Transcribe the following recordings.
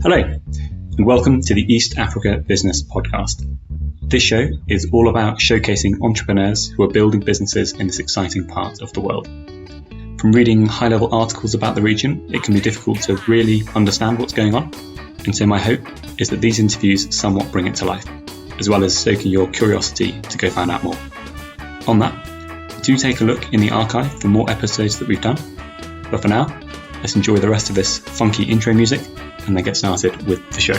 Hello, and welcome to the East Africa Business Podcast. This show is all about showcasing entrepreneurs who are building businesses in this exciting part of the world. From reading high-level articles about the region, it can be difficult to really understand what's going on, and so my hope is that these interviews somewhat bring it to life, as well as stoking your curiosity to go find out more. On that, do take a look in the archive for more episodes that we've done, but for now, let's enjoy the rest of this funky intro music and then get started with the show.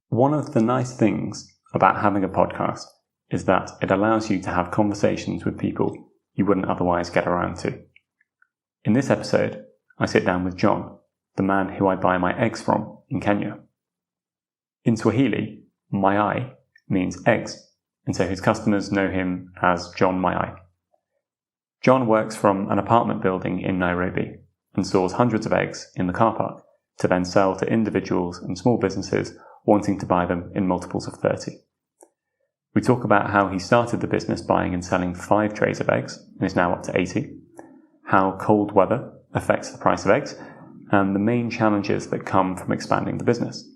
One of the nice things about having a podcast is that it allows you to have conversations with people you wouldn't otherwise get around to. In this episode, I sit down with John, the man who I buy my eggs from in Kenya. In Swahili, Mayai means eggs, and so his customers know him as John Mayai. John works from an apartment building in Nairobi and stores hundreds of eggs in the car park to then sell to individuals and small businesses wanting to buy them in multiples of 30. We talk about how he started the business buying and selling 5 trays of eggs and is now up to 80, how cold weather affects the price of eggs, and the main challenges that come from expanding the business.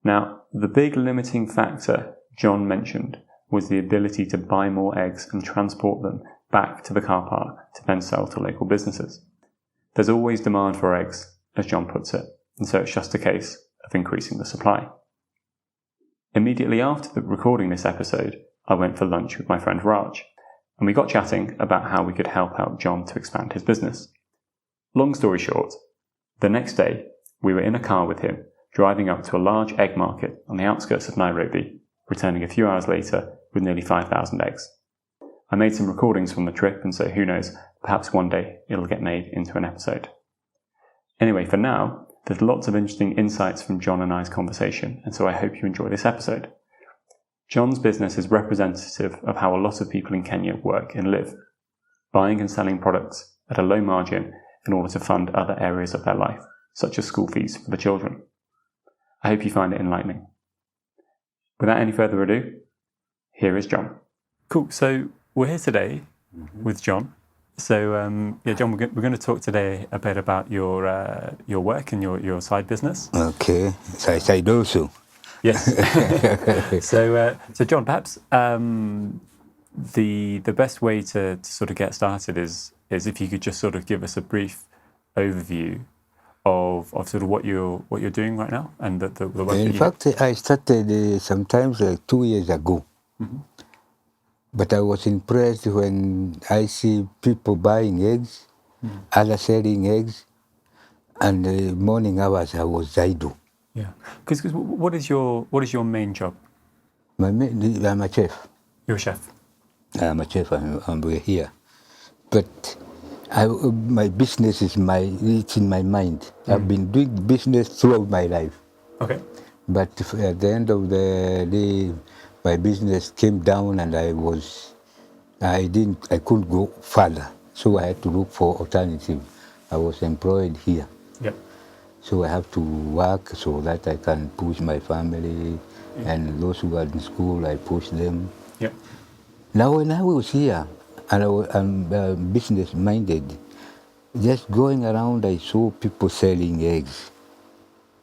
Now, the big limiting factor John mentioned was the ability to buy more eggs and transport them back to the car park to then sell to local businesses. There's always demand for eggs, as John puts it, and so it's just a case of increasing the supply. Immediately after recording this episode, I went for lunch with my friend Raj, and we got chatting about how we could help out John to expand his business. Long story short, the next day we were in a car with him, driving up to a large egg market on the outskirts of Nairobi, returning a few hours later with nearly 5,000 eggs. I made some recordings from the trip, and so who knows, perhaps one day it'll get made into an episode. Anyway, for now, there's lots of interesting insights from John and I's conversation, and so I hope you enjoy this episode. John's business is representative of how a lot of people in Kenya work and live, buying and selling products at a low margin in order to fund other areas of their life, such as school fees for the children. I hope you find it enlightening. Without any further ado, here is John. Cool, so we're here today with John. So, John, we're going to talk today a bit about your work and your side business. Okay, side also. Yes. So, John, perhaps the best way to sort of get started is if you could just sort of give us a brief overview of sort of what you're doing right now and the work. In fact, I started sometimes 2 years ago. Mm-hmm. But I was impressed when I see people buying eggs, others selling eggs, and the morning hours I was idle. Yeah, because what is your main job? I'm a chef. You're a chef. I'm a chef. I'm here, but my business it's in my mind. I've been doing business throughout my life. Okay. But at the end of the day, my business came down, and I couldn't go further, so I had to look for alternative. I was employed here. Yep. So I have to work so that I can push my family, and those who are in school, I push them. Yep. Now when I was here, and I'm business minded, just going around, I saw people selling eggs.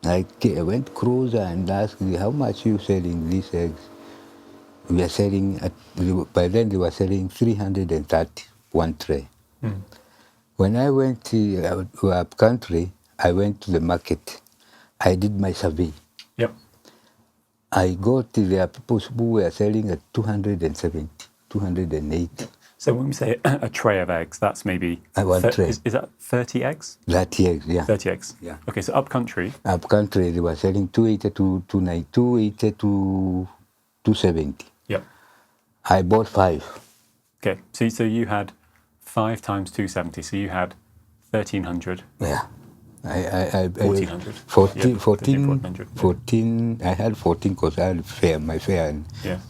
I went closer and asked, how much you selling these eggs? We are selling, by then they were selling 330 one tray. Mm. When I went to up country, I went to the market. I did my survey. Yep. I got there are people who were selling at 270, 280. So when we say a tray of eggs, that's maybe... one tray. Is that 30 eggs? 30 eggs, yeah. 30 eggs? Yeah. Okay, so up country? Up country, they were selling 280 to 290, 280 to 270. Yep. I bought 5. Okay, so you had 5 times 270, so you had 1,300. Yeah. 1,400. 14, I had 14 because I had my fare. Yeah.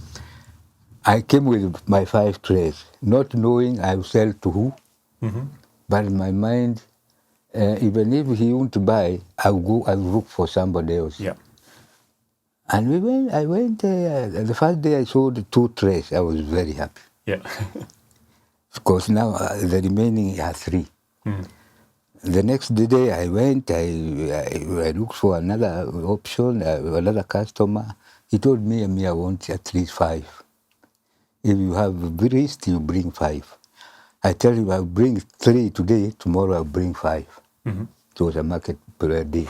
I came with my 5 trays, not knowing I would sell to who. Mm-hmm. But in my mind, even if he won't buy, I'll go and look for somebody else. Yeah. And I went, the first day I sold 2 trays, I was very happy. Yeah. Of course, now the remaining are 3. Mm. The next day I went, I looked for another option, another customer. He told me, I want at least 5. If you have wrist, you bring 5. I tell you, I'll bring 3 today, tomorrow I'll bring 5. Mm-hmm. It was a market per day.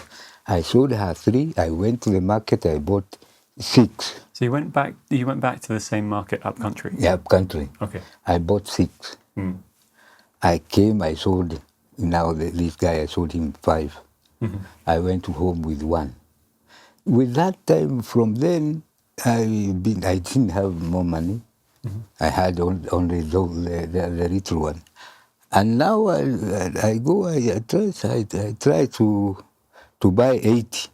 I sold her 3, I went to the market, I bought 6. So you went back to the same market up country? Yeah, up country. Okay. I bought 6. Mm. I came, I sold, now this guy, I sold him 5. Mm-hmm. I went to home with 1. With that time, from then, I didn't have more money. Mm-hmm. I had only the little one. And now I try to buy 80.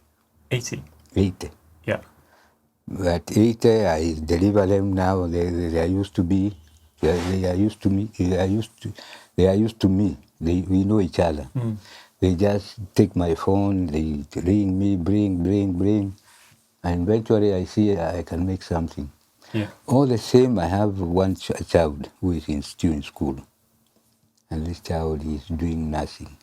80? 80. Yeah. At 80, I deliver them now. They are used to be. They are used to me. They are used to me. We know each other. Mm. They just take my phone. They ring me, bring, and eventually I see I can make something. Yeah. All the same, I have one child who is still in school, and this child is doing nothing.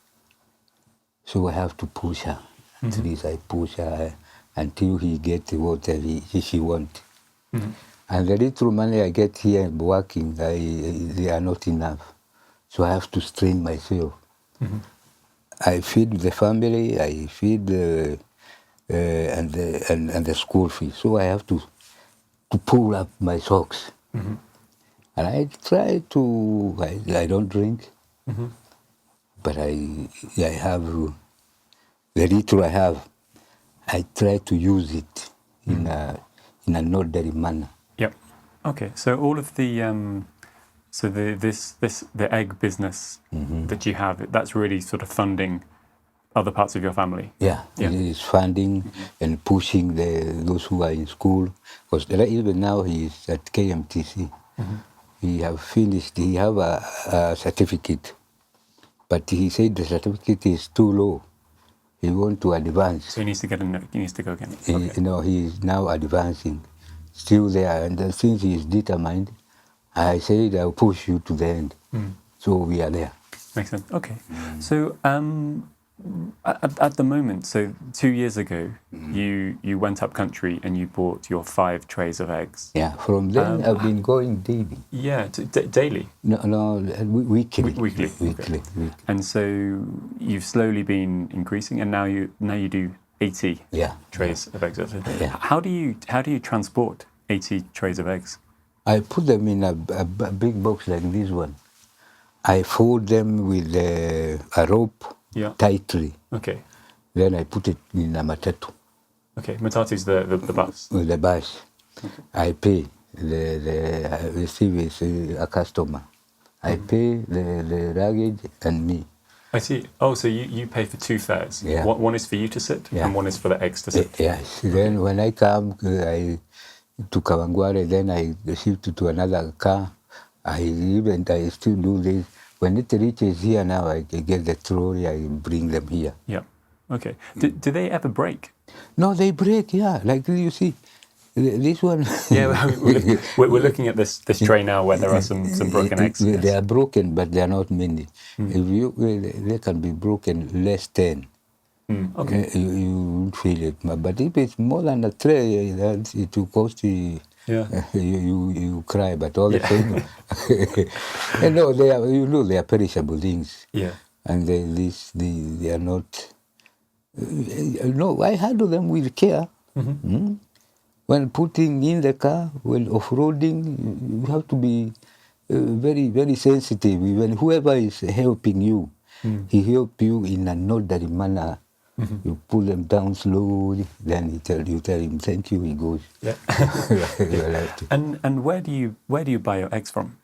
So I have to push her. At least I push her until he gets what she wants. Mm-hmm. And the little money I get here working, they are not enough. So I have to strain myself. Mm-hmm. I feed the family, I feed and the school fee. So I have to pull up my socks. Mm-hmm. And I try to, I don't drink, Mm-hmm. but I have, the little I have, I try to use it in an orderly manner. Yep. Okay. So all of the the egg business that you have, that's really sort of funding other parts of your family. Yeah, it is funding and pushing those who are in school. Because even now he is at KMTC. He have finished. He have a certificate, but he said the certificate is too low. He want to advance. So he needs to get he needs to go again. Okay. He is now advancing, still there. And since he is determined, I said I'll push you to the end. So we are there. Makes sense. Okay. So at the moment, so 2 years ago, you went up country and you bought your 5 trays of eggs. Yeah. From then I've been going daily. Yeah, daily. No, weekly. Weekly. Weekly. And so you've slowly been increasing, and now you do 80 trays of eggs. Yeah. How do you transport 80 trays of eggs? I put them in a big box like this one. I fold them with a rope tightly. Okay. Then I put it in a matatu. Okay, matatu's the bus. With the bus. Okay. I pay. The receive is a customer. I pay the luggage and me. I see. Oh, so you pay for 2 fares. Yeah. One is for you to sit, and one is for the eggs to sit. Yes. Then when I come to Kawangware, then I shift to another car. I still do this. When it reaches here now, I get the trolley, I bring them here. Yeah. Okay. Do they ever break? No, they break, yeah. Like you see, this one. Yeah, we're looking at this tray now where there are some broken eggs. They are broken, but they are not many. They can be broken less 10. Okay. You won't feel it. But if it's more than a tray, it will cost you. Yeah. You cry, but all the same. They are perishable things. Yeah. And they are not. No, I handle them with care. When putting in the car, when off-roading, you have to be very, very sensitive. Even whoever is helping you, he help you in an orderly manner. You pull them down slowly, then you tell him thank you, he goes. Yeah. And where do you buy your eggs from?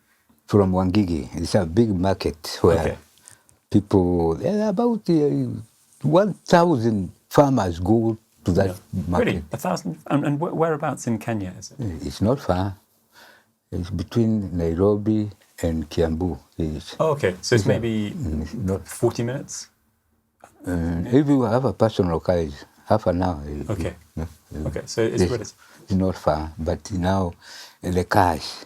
From Wangigi. It's a big market where people, there are about 1,000 farmers go to that market. Really? 1,000? And whereabouts in Kenya is it? It's not far. It's between Nairobi and Kiambu. Okay. So it's maybe 40 minutes? If you have a personal car, it's half an hour. Okay. Okay. So it's not far. But now the cars,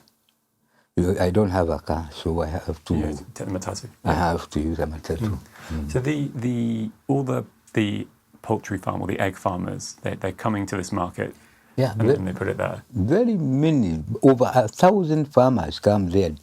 I don't have a car, so I have to. Yeah, take the matatu. I have to use a matatu. So all the poultry farm or the egg farmers, they're coming to this market, Yeah, and they put it there. very many, over 1,000 farmers come there.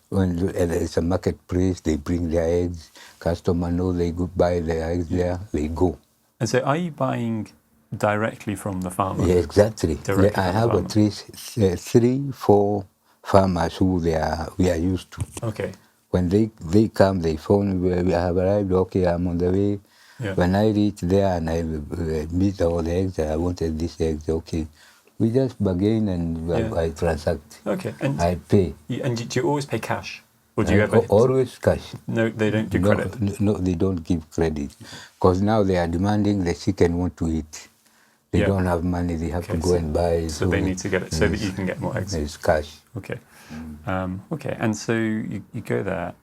When it's a marketplace, they bring their eggs. Customer know they go buy their eggs there, they go. And so, are you buying directly from the farmer? Yeah, exactly. Directly I from have the three, four farmers who we are used to. Okay. When they come, they phone, we have arrived, okay, I'm on the way. Yeah. When I reach there and I meet all the eggs, I wanted this egg, okay. We just bargain and I transact. Okay. And I pay. And do you always pay cash? Or do you ever... Always cash. No, they don't do credit? No, they don't give credit. Because now they are demanding the chicken want to eat. They don't have money, they have to go and buy. So they need to get it so that you can get more eggs? It's cash. Okay. Okay, and so you go there.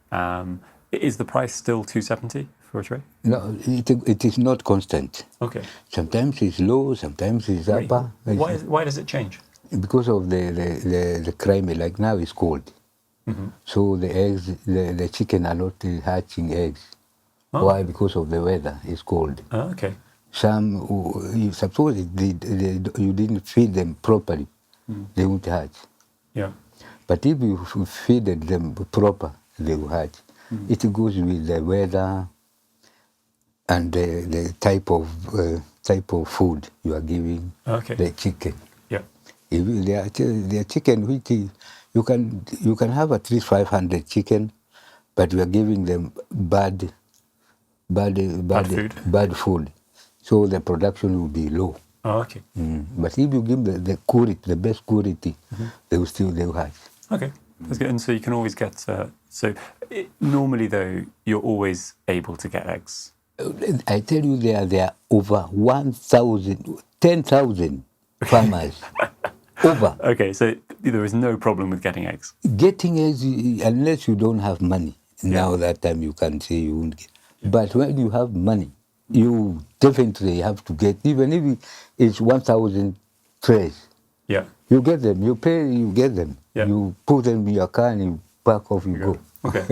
Is the price still $2.70 for a tray? No, it is not constant. Okay. Sometimes it's low, sometimes it's upper. Why does it change? Because of the climate, like now it's cold. So the eggs, the chicken are not hatching eggs. Oh. Why? Because of the weather, it's cold. Oh, okay. Suppose you didn't feed them properly, they won't hatch. Yeah. But if you feed them proper, they will hatch. It goes with the weather and the type of food you are giving the chicken. Yeah. If the chicken, which you can have at least 500 chicken, but we are giving them bad food, so the production will be low. Oh, okay. But if you give the best quality, they will hatch. Okay, that's good. And so you can always get. Normally, though, you're always able to get eggs. I tell you, there are over 10,000 farmers. Over. Okay, so there is no problem with getting eggs. Getting eggs, unless you don't have money. Now that time you can say you won't get. But when you have money, you definitely have to get, even if it's 1,000 trays. Yeah. You get them, you pay, you get them. Yeah. You put them in your car and you pack off, you go. Okay.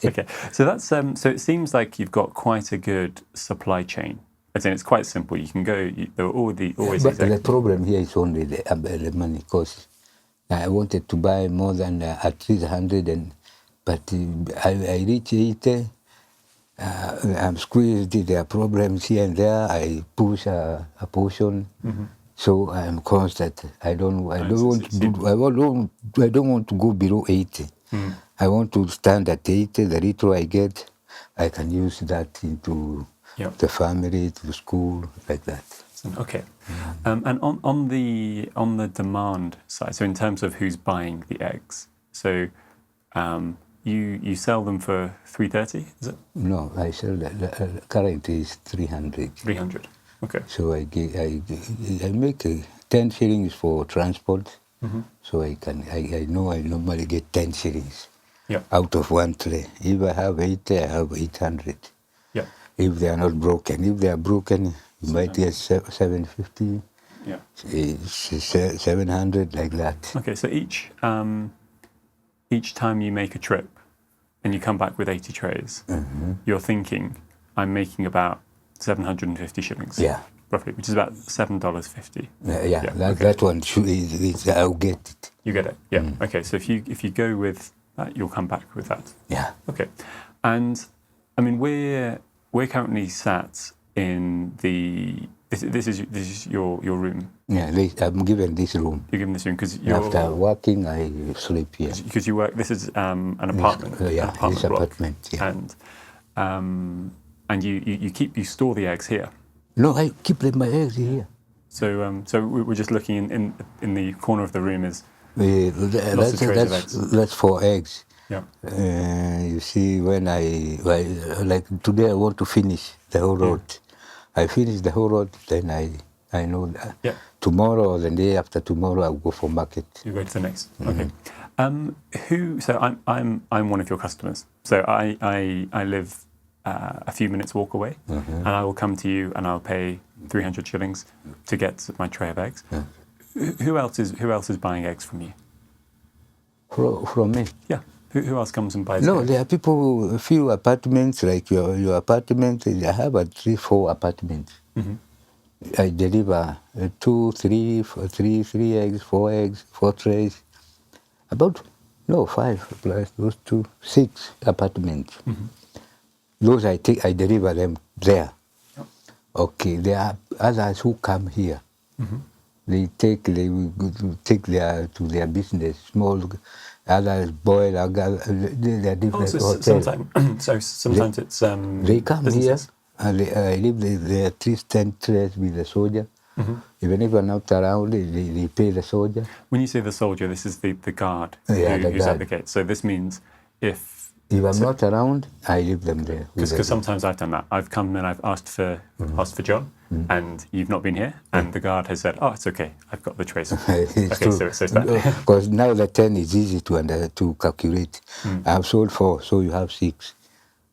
Okay. So that's so it seems like you've got quite a good supply chain. As in, it's quite simple. You can go. There are always. But the problem here is only the money, because I wanted to buy more than at least 100, but I reach 80. I'm squeezed. There are problems here and there. I push a portion. So I'm constant. I don't want to go below 80. I want to stand at 80. The little I get, I can use that into the family, to school, like that. Okay. And on the demand side, so in terms of who's buying the eggs, so you sell them for $3.30, is it? No, I sell currently is 300. 300. Okay. So I make 10 shillings for transport. So I know I normally get 10 shillings out of one tray. If I have 80, I have 800. Yeah. If they are not broken. If they are broken, you might get 750. Yeah. 700, like that. Okay, so each time you make a trip and you come back with 80 trays, you're thinking, I'm making about 750 shillings. Yeah. Roughly, which is about $7.50. That one, I'll get it. You get it, yeah. Okay, so if you go with that, you'll come back with that. Yeah. Okay, and I mean we're currently sat in the this is your room. Yeah, I'm given this room. You're given this room because after working, I sleep here. Because you work. This is an apartment. This apartment. Yeah. And you store the eggs here. No, I keep my eggs here. So we're just looking in the corner of the room is lots of trays of eggs. That's for eggs. Yeah. You see, when like today, I want to finish the whole road. I finish the whole road, then I know that tomorrow or the day after tomorrow I'll go for market. You go to the next. Okay. So I'm one of your customers. So I live a few minutes walk away, and I will come to you and I'll pay 300 shillings to get my tray of eggs. Who else is buying eggs from you? From me. Yeah. Who else comes and buys No, eggs? there are people, a few apartments, like your apartment. I have at 3-4 apartments. Mm-hmm. I deliver 2, 3, 3 eggs, 4 eggs, 4 trays. About, no, 5 plus those 2, 6 apartments. Mm-hmm. Those I deliver them there. Yep. Okay, there are others who come here. Mm-hmm. They will take to their business, small, others boil, they are different hotels. Sometimes it's They come businesses. here and I leave their 3 stand trays with the soldier. Mm-hmm. Even if I'm not around, they pay the soldier. When you say the soldier, this is the guard Yeah, the who's at guard. the gate. So this means if I'm not around, I leave them there. because sometimes I've done that. I've come and I've asked for John, and you've not been here, and the guard has said, "Oh, it's okay. I've got the trays." It's Okay, true. so it's that. Because now the 10 is easy to calculate. I've sold 4, so you have 6.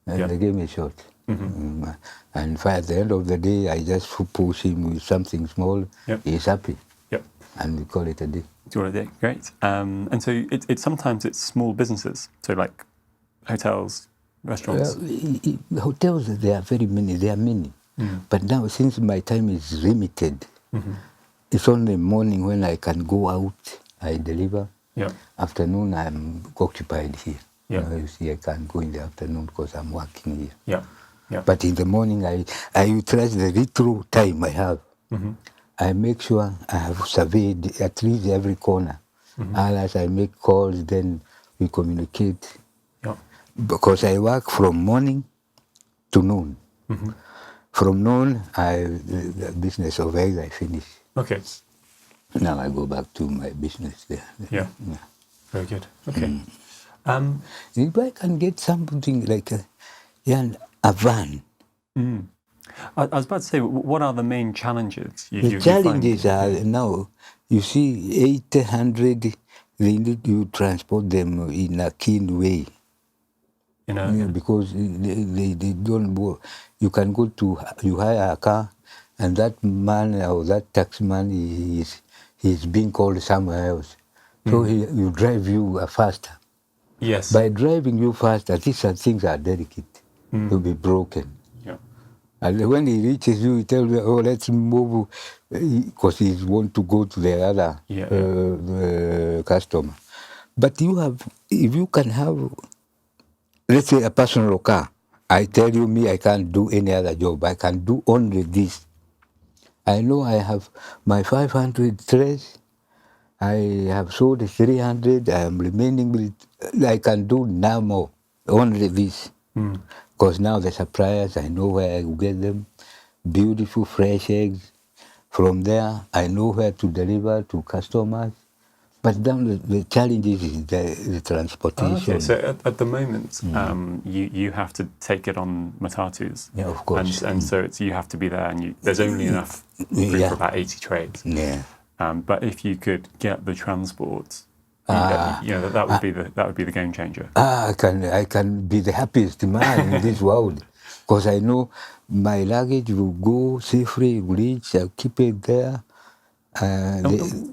And Yeah. the game is short. And at the end of the day, I just push him with something small. Yep. He's happy. Yep. And we call it a day. Do you want to do? Great. And so it's sometimes it's small businesses, so like hotels, restaurants. Hotels, there are very many. There are many. But now, since my time is limited, it's only morning when I can go out, I deliver. Yeah. Afternoon, I'm occupied here. Yeah. You see, I can't go in the afternoon because I'm working here. Yeah. Yeah. But in the morning, I utilize the little time I have. I make sure I have surveyed at least every corner. As I make calls, then we communicate. Yeah. Because I work from morning to noon. From noon, the business of eggs I finish. Okay. Now I go back to my business there. Yeah. Very good. Okay. If I can get something like a van. I was about to say, what are the main challenges The challenges are now, you see, 800, they need to transport them in a keen way. Because they don't work. You can go you hire a car, and that man or that taxman, he's being called somewhere else. So he drive you faster. Yes. By driving you faster, things are delicate to be broken. Yeah. And when he reaches you, he tells you, "Oh, let's move," because he want to go to the other customer. But if you can have, let's say, a personal car, I tell you, I can't do any other job. I can do only this. I know I have my 500 trays. I have sold 300. I am remaining with, I can do now more, only this. Because now the suppliers, I know where I will get them. Beautiful, fresh eggs. From there, I know where to deliver to customers. But then the challenge is the transportation. Okay, so at the moment, you have to take it on matatus. Yeah, of course. And so you have to be there, and there's only enough room for about 80 trays. Yeah. But if you could get the transport, that would be the game changer. I can be the happiest man in this world, because I know my luggage will go safely, reach, I'll keep it there.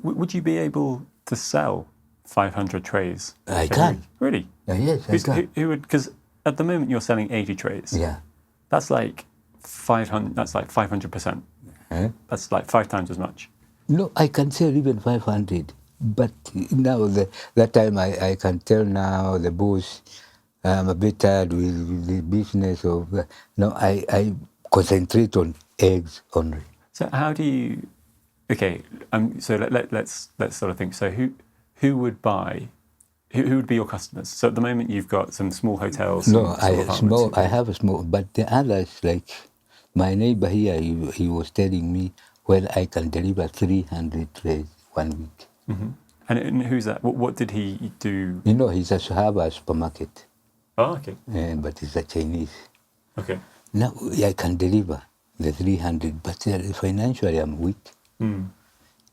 Would you be able to sell 500 trays? I can. Really? Yes, I can. Who would? Because at the moment you're selling 80 trays. Yeah. That's like 500. That's like 500%. That's like 5 times as much. No, I can sell even 500. But now that time I can tell now the boss, I'm a bit tired with the business of. No, I concentrate on eggs only. So how do you? Okay, so let's sort of think. So who would buy? Who would be your customers? So at the moment you've got some small hotels. No, I have a small, but the others, like my neighbor here, he was telling me when I can deliver 300 trays 1 week. Mm-hmm. And who's that? What did he do? You know, he's a supermarket. Oh, okay. But he's a Chinese. Okay. Now I can deliver the 300, but financially I'm weak.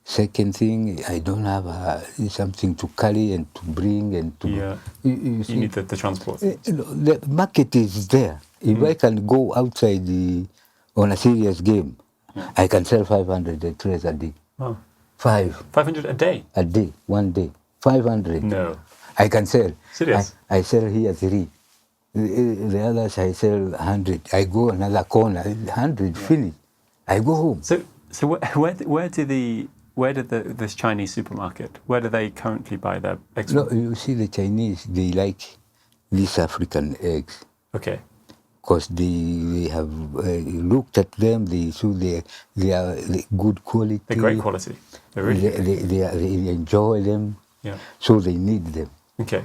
Second thing, I don't have something to carry and to bring and to. Yeah. You see, you need the transport. The market is there. If I can go outside on a serious game, I can sell 500 trays a day. Oh. 500 a day? A day, 1 day. 500. No. I can sell. Serious? I sell here 3. The others I sell 100. I go another corner, 100, finish. I go home. So where did this Chinese supermarket, where do they currently buy their eggs No, from? you see the Chinese, they like these African eggs. Okay. Because they have looked at them, they are good quality. They're great quality. They're really good. They enjoy them, Yeah. so they need them. Okay.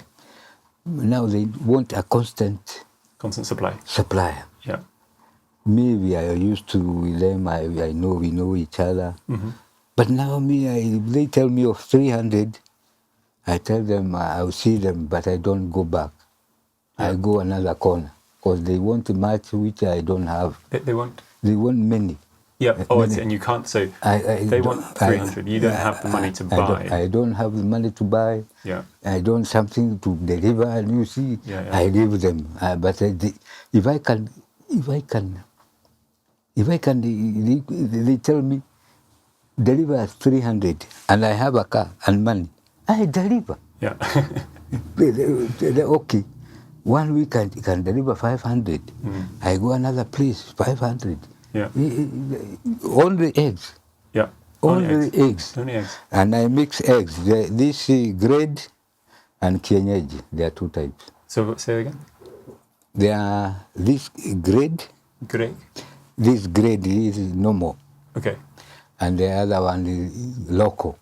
Now they want a constant supply. supplier. Yeah. Maybe I used to with them, I know we know each other. Mm-hmm. But now they tell me of 300, I tell them I'll see them, but I don't go back. Yeah. I go another corner. Because they want much which I don't have. They want? They want many. Yeah. Oh, many. And you can't. So they want 300. You don't have the money to buy. I don't have the money to buy. Yeah. I don't something to deliver. And you see, I give them. But if I can, they tell me deliver 300, and I have a car and money. I deliver. Yeah. They're okay. 1 week I can deliver 500. I go another place, 500. Yeah. Only eggs. Yeah. Only eggs. Only eggs. And I mix eggs. This grade and kienyeji. There are 2 types. So say it again. There are this grade. Grade. This grade is normal. Okay. And the other one is local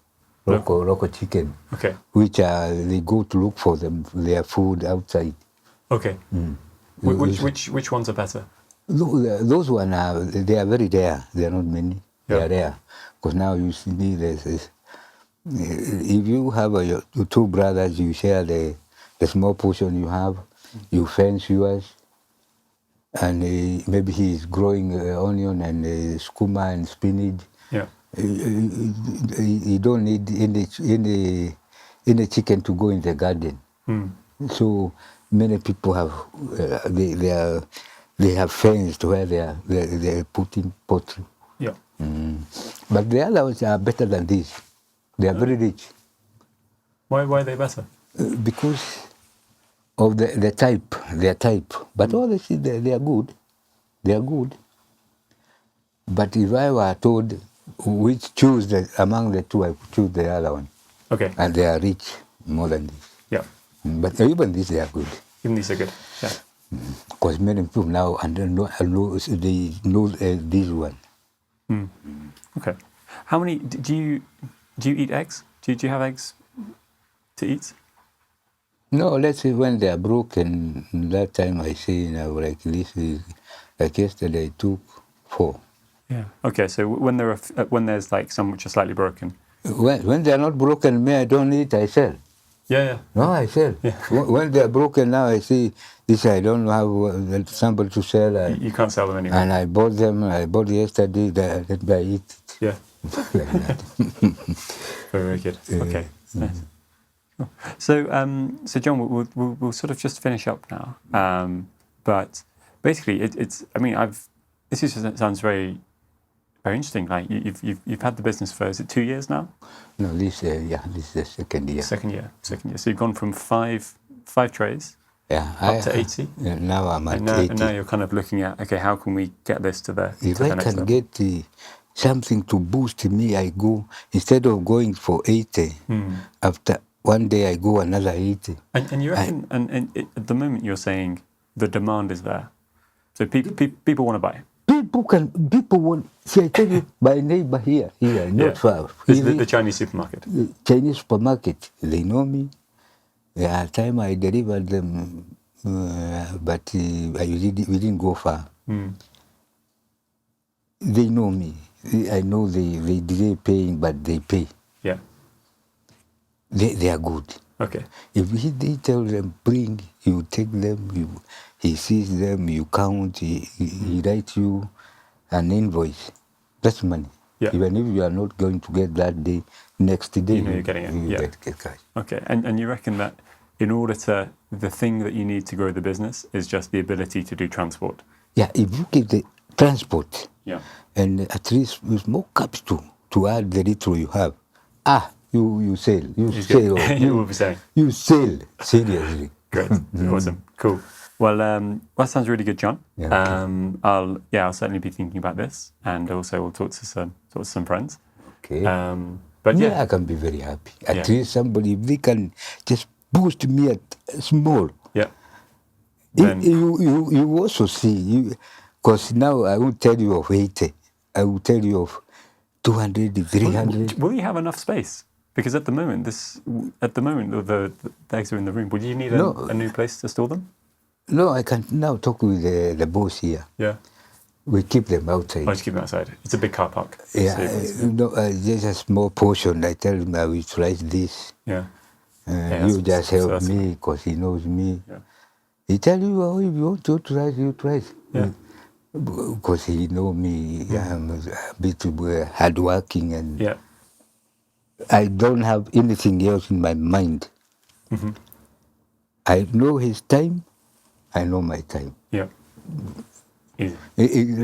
chicken. Okay. Which they go to look for their food outside. Okay. Which ones are better? Those ones they are very rare. They are not many. They Yeah. are rare. Because now you see this. If you have your 2 brothers, you share the small portion you have. You fence yours, and maybe he is growing onion and skuma and spinach. Yeah. You don't need any chicken to go in the garden. So many people have they have fenced where they are putting poultry. Yeah. But the others are better than this. They are very rich. Why are they better? Because of their type. But honestly, they are good. They are good. But if I were told which choose among the 2, I would choose the other one. Okay. And they are rich more than this. Yeah. But even these, they are good. Even these are good. Yeah. Because many people now they know this one. Okay. How many do you eat eggs? Do you have eggs to eat? No, let's say when they are broken. That time I say like this is like yesterday I took 4. Yeah. Okay. So when there's like some which are slightly broken. When they are not broken, me I don't eat. I sell. Yeah. No, I sell. Yeah. When they are broken now, I see this. I don't have somebody to sell. You can't sell them anymore. And I bought them. I bought yesterday. Let me eat it. Yeah. Like that. Very good. Okay. Nice. Cool. So John, we'll sort of just finish up now. But basically, it's. I mean, sounds very, very interesting. Like you've had the business for, is it 2 years now? No, this is the second year. Second year. So you've gone from five trays. Yeah, up to 80. Now I'm at 80. And now you're kind of looking at, okay, how can we get this to the If to I the next can level? get something to boost me, I go, instead of going for 80, after one day I go another 80. And you reckon, at the moment you're saying the demand is there. So people want to buy. People want, see, I tell you, my neighbor here, not far. This is the Chinese supermarket. Chinese supermarket, they know me. At time I delivered them, but we didn't go far. They know me. I know they delay paying, but they pay. Yeah. They are good. Okay. If they tell them, bring, you take them, he sees them, you count, he writes you an invoice. That's money. Yeah. Even if you are not going to get that day, next day You know you're getting it. you Yeah. get cash. Okay. And you reckon that in order to, the thing that you need to grow the business is just the ability to do transport? Yeah, if you get the transport, Yeah. and at least with more caps to add the little you have, You sail. You He's sail. good. You will be saying. You sail. Seriously. Great. Awesome. Cool. Well, that sounds really good, John. Yeah, okay. I'll certainly be thinking about this, and also we'll talk to some friends. Okay. But I can be very happy. At Yeah. least somebody, if they can just boost me at small. Yeah. Then, You also see, because now I won't tell you of 80. I will tell you of 200, 300. will you have enough space? Because at the moment, the eggs are in the room. Would you need a new place to store them? No, I can now talk with the boss here. Yeah. We keep them outside. I just keep them outside. It's a big car park. Yeah, So just a small portion. I tell him I will utilize this. yeah. You just help me because he knows me. Yeah. He tell you, oh, if you want to utilize, utilize. Yeah. Because he know me. I'm a bit hardworking and Yeah. I don't have anything else in my mind. Mm-hmm. I know his time. I know my time. Yeah. Easy.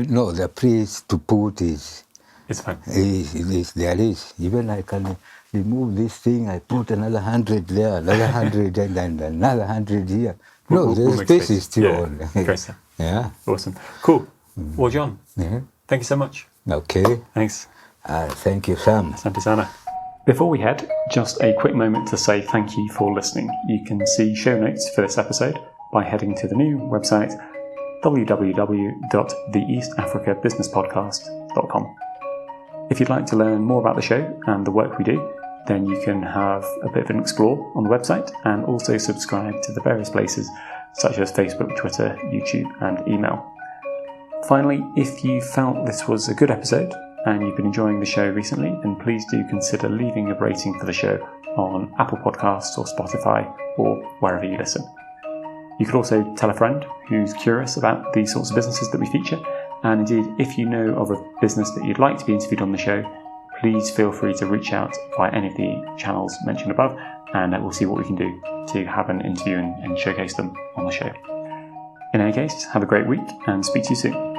No, the place to put is It's fine. there is. Even I can remove this thing, I put another 100 there, another 100 and then another 100 here. No, the space is still on. Great stuff. Yeah. Awesome. Cool. Well, John, thank you so much. Okay. Thanks. Thank you, Sam. Asante sana. Before we head, just a quick moment to say thank you for listening. You can see show notes for this episode by heading to the new website www.theeastafricabusinesspodcast.com. If you'd like to learn more about the show and the work we do, then you can have a bit of an explore on the website and also subscribe to the various places such as Facebook, Twitter, YouTube and email. Finally, if you felt this was a good episode and you've been enjoying the show recently, then please do consider leaving a rating for the show on Apple Podcasts or Spotify or wherever you listen. You could also tell a friend who's curious about these sorts of businesses that we feature, and indeed, if you know of a business that you'd like to be interviewed on the show, please feel free to reach out via any of the channels mentioned above, and we'll see what we can do to have an interview and showcase them on the show. In any case, have a great week and speak to you soon.